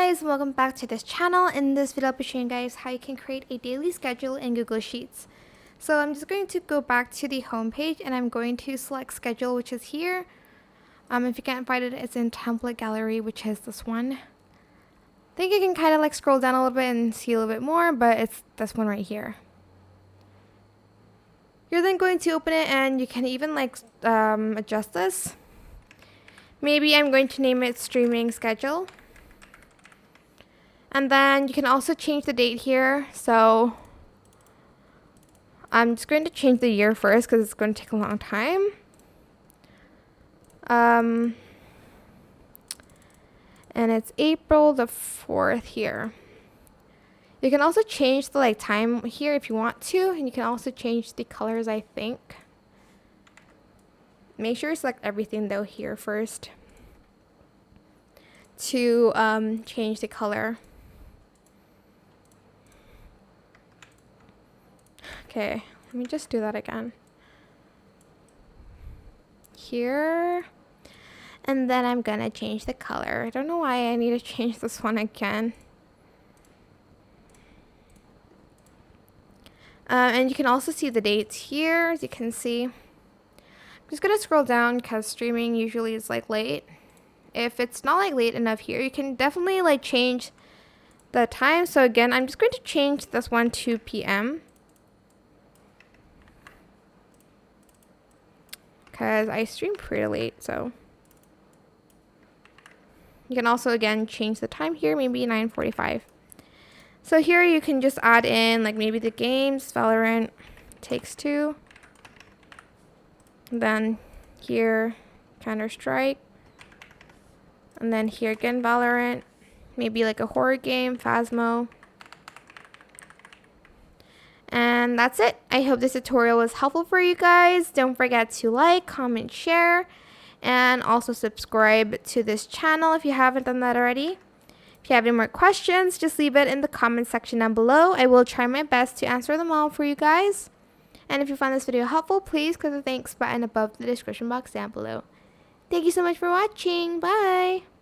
guys, welcome back to this channel. In this video I'll be showing you guys how you can create a daily schedule in Google Sheets. So I'm just going to go back to the home page and I'm going to select schedule, which is here. If you can't find it, it's in template gallery, which is this one. I think you can kind of like scroll down a little bit and see a little bit more, but it's this one right here. You're then going to open it and you can even like adjust this. Maybe I'm going to name it streaming schedule. And then you can also change the date here. So I'm just going to change the year first because it's going to take a long time. And it's April the 4th here. You can also change the time here if you want to, and you can also change the colors, I think. Make sure you select everything though here first to change the color. Okay, let me just do that again. Here. And then I'm gonna change the color. I don't know why I need to change this one again. And you can also see the dates here, as you can see. I'm just gonna scroll down because streaming usually is late. If it's not late enough here, you can definitely change the time. So again, I'm just going to change this one to PM. Because I stream pretty late, so. You can also, again, change the time here, maybe 9:45. So here you can just add in, maybe the games, Valorant, Takes Two. And then here, Counter-Strike. And then here again, Valorant. Maybe a horror game, Phasmo. And that's it. I hope this tutorial was helpful for you guys. Don't forget to like, comment, share, and also subscribe to this channel if you haven't done that already. If you have any more questions, just leave it in the comment section down below. I will try my best to answer them all for you guys. And if you found this video helpful, please click the thanks button above the description box down below. Thank you so much for watching. Bye!